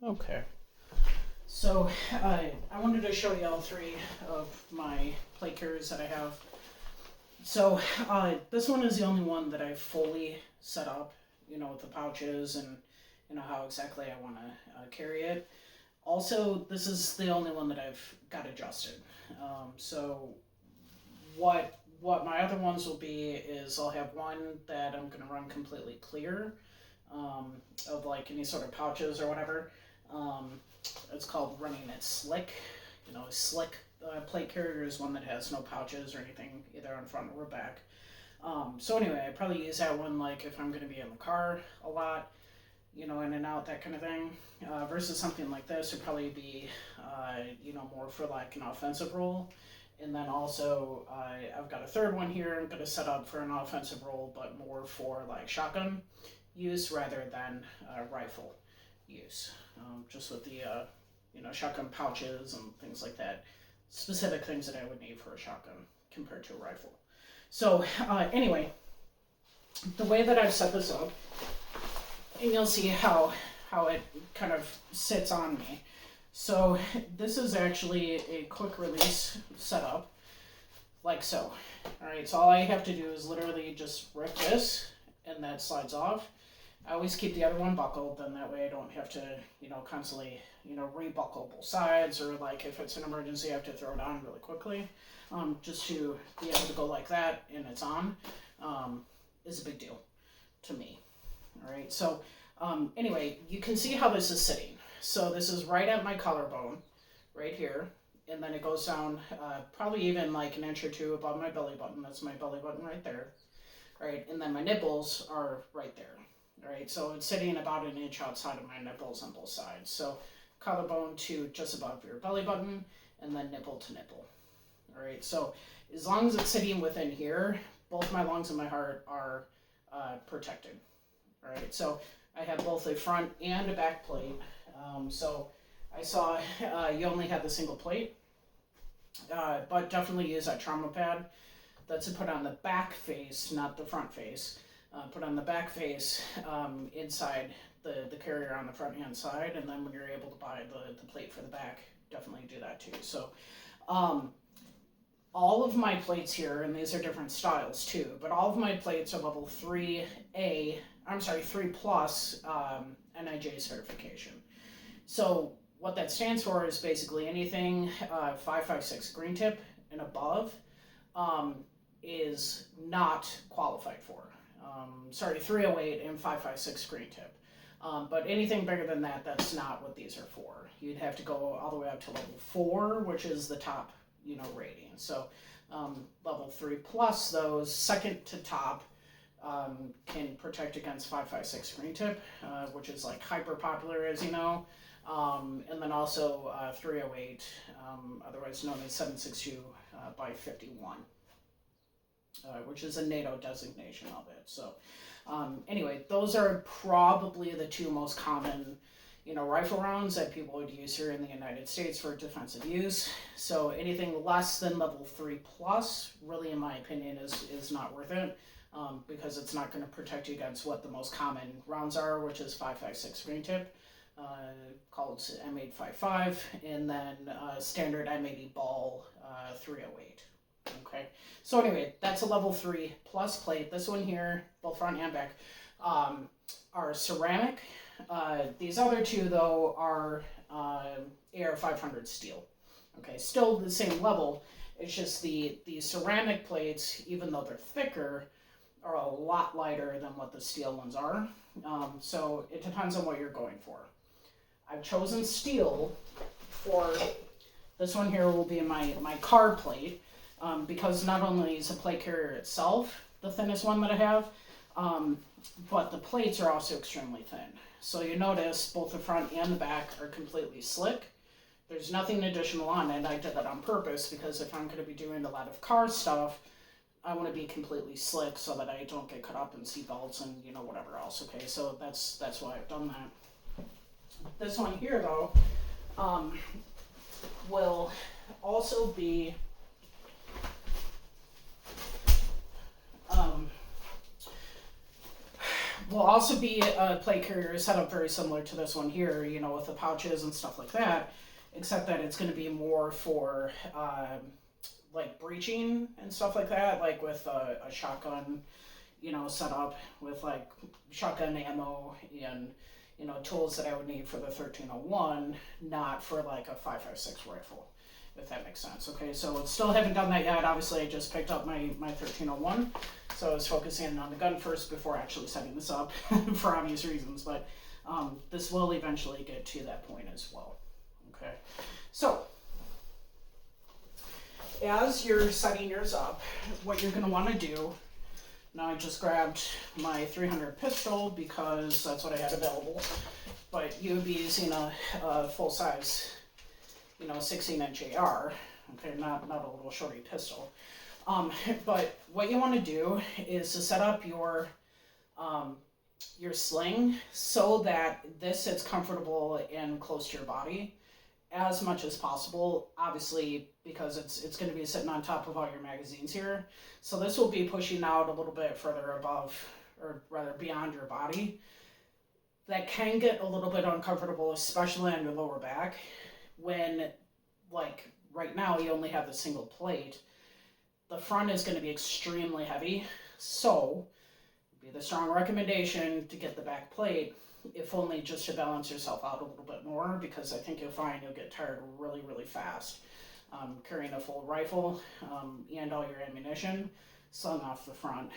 Okay. So I wanted to show you all three of my plate carriers that I have. So this one is the only one that I fully set up, with the pouches and how exactly I want to carry it. Also, this is the only one that I've got adjusted. So what my other ones will be is I'll have one that I'm going to run completely clear um, of like any sort of pouches or whatever. Um, it's called running it slick. A slick plate carrier is one that has no pouches or anything either on front or back. So anyway, I probably use that one like if I'm going to be in the car a lot, in and out, that kind of thing. Versus something like this would probably be, more for like an offensive role. And then also, I've got a third one here I'm going to set up for an offensive role, but more for like shotgun use rather than rifle use. Just with the, shotgun pouches and things like that. Specific things that I would need for a shotgun compared to a rifle. So, anyway, the way that I've set this up, and you'll see how it kind of sits on me. So this is actually a quick release setup, like so. Alright, so all I have to do is literally just rip this, and that slides off. I always keep the other one buckled, then that way I don't have to, constantly, rebuckle both sides, or like if it's an emergency I have to throw it on really quickly. Just to be able to go like that and it's on, is a big deal to me. Alright, so anyway, you can see how this is sitting. So this is right at my collarbone, right here, and then it goes down probably even like an inch or two above my belly button. That's my belly button right there, right? And then my nipples are right there, right? So it's sitting about an inch outside of my nipples on both sides. So collarbone to just above your belly button, and then nipple to nipple. All right, so as long as it's sitting within here, both my lungs and my heart are protected. All right, so I have both a front and a back plate. So I saw you only had the single plate, but definitely use that trauma pad. That's to put on the back face, not the front face. Put on the back face inside the carrier on the front hand side, and then when you're able to buy the plate for the back, definitely do that too. So all of my plates here, and these are different styles too, but all of my plates are level 3A, 3 plus NIJ certification. So what that stands for is basically anything 556 green tip and above is not qualified for. 308 and 556 green tip. But anything bigger than that, that's not what these are for. You'd have to go all the way up to level 4, which is the top, rating. So level 3 plus, those second to top, can protect against 556 green tip, which is like hyper popular, as you know. And then also 308, otherwise known as 762 by 51, which is a NATO designation of it. So anyway, those are probably the two most common rifle rounds that people would use here in the United States for defensive use. So anything less than level 3 plus, really in my opinion, is not worth it. Because it's not going to protect you against what the most common rounds are, which is 556 green tip, called M855, and then standard M80 ball 308. Okay, so anyway, that's a level 3 plus plate. This one here, both front and back, are ceramic. These other two, though, are AR 500 steel. Okay, still the same level. It's just the ceramic plates, even though they're thicker, are a lot lighter than what the steel ones are. So it depends on what you're going for. I've chosen steel for this one here will be my car plate, because not only is the plate carrier itself the thinnest one that I have, but the plates are also extremely thin. So you notice both the front and the back are completely slick. There's nothing additional on it. I did that on purpose because if I'm going to be doing a lot of car stuff, I want to be completely slick so that I don't get caught up in seatbelts and whatever else. Okay, so that's why I've done that. This one here though will also be will also be a plate carrier set up very similar to this one here, you know, with the pouches and stuff like that, except that it's going to be more for like breaching and stuff like that, like with a shotgun, you know, set up with like shotgun ammo and, you know, tools that I would need for the 1301, not for like a 5.56 rifle, if that makes sense. Okay, so still haven't done that yet. Obviously, I just picked up my 1301, so I was focusing on the gun first before actually setting this up for obvious reasons, but this will eventually get to that point as well. Okay, so as you're setting yours up, what you're going to want to do, now I just grabbed my 300 pistol because that's what I had available, but you would be using a full-size, you know, 16-inch AR, okay, not a little shorty pistol. But what you want to do is to set up your sling so that this sits comfortable and close to your body as much as possible, obviously, because it's going to be sitting on top of all your magazines here. So this will be pushing out a little bit further above, or rather beyond your body. That can get a little bit uncomfortable, especially on your lower back, when, like, right now you only have the single plate. The front is going to be extremely heavy, so it'd be the strong recommendation to get the back plate, if only just to balance yourself out a little bit more, because I think you'll find you'll get tired really, really fast. Carrying a full rifle and all your ammunition slung off the front,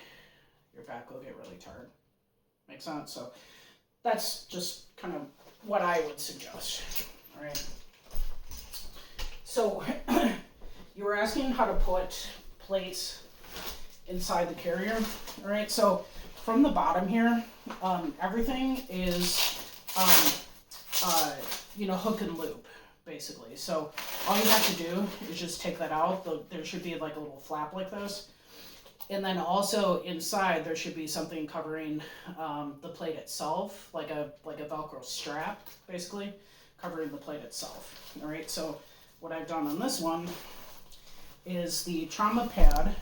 your back will get really tired. Make sense? So that's just kind of what I would suggest. All right. So you were asking how to put plates inside the carrier. All right. So from the bottom here, everything is, you know, hook and loop, basically. So all you have to do is just take that out. There should be like a little flap like this. And then also inside there should be something covering the plate itself, like a Velcro strap, basically, covering the plate itself. All right, so what I've done on this one is the trauma pad.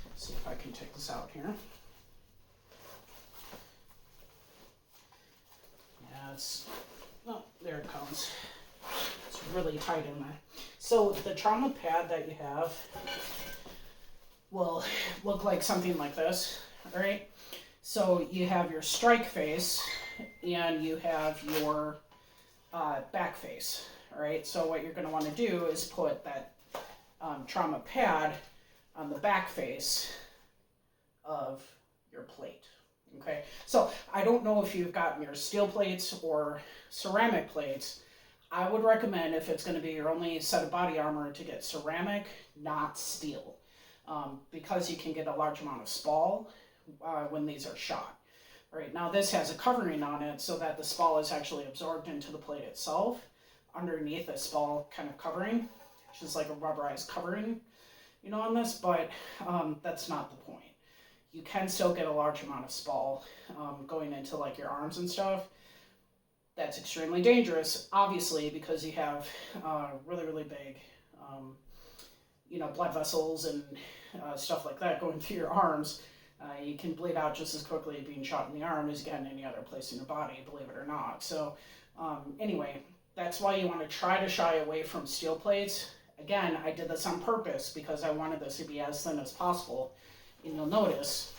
Let's see if I can take this out here. Yeah, oh, there it comes. It's really tight in there. So the trauma pad that you have will look like something like this, all right? So you have your strike face and you have your back face, all right? So what you're gonna wanna do is put that trauma pad on the back face of your plate, okay? So I don't know if you've gotten your steel plates or ceramic plates. I would recommend, if it's gonna be your only set of body armor, to get ceramic, not steel. Because you can get a large amount of spall when these are shot. Right, now this has a covering on it so that the spall is actually absorbed into the plate itself underneath a spall kind of covering, which is like a rubberized covering, you know, on this, but that's not the point. You can still get a large amount of spall going into like your arms and stuff. That's extremely dangerous, obviously, because you have really, really big you know, blood vessels and stuff like that going through your arms. You can bleed out just as quickly being shot in the arm as you can any other place in your body, believe it or not. So anyway, that's why you want to try to shy away from steel plates. Again, I did this on purpose because I wanted this to be as thin as possible. And you'll notice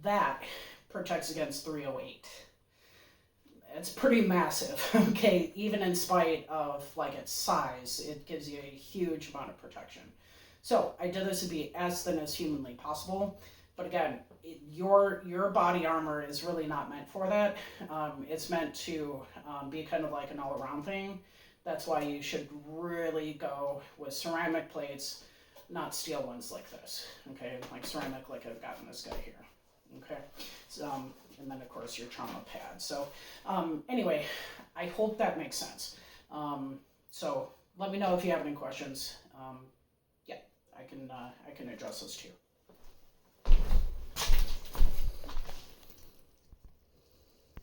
that protects against 308. It's pretty massive, okay? Even in spite of like its size, it gives you a huge amount of protection. So I did this to be as thin as humanly possible, but again, your body armor is really not meant for that. It's meant to be kind of like an all-around thing. That's why you should really go with ceramic plates, not steel ones like this, okay? Like ceramic, like I've got in this guy here, okay? So, and then of course your trauma pad. So anyway, I hope that makes sense. So let me know if you have any questions. Yeah, I can address those too.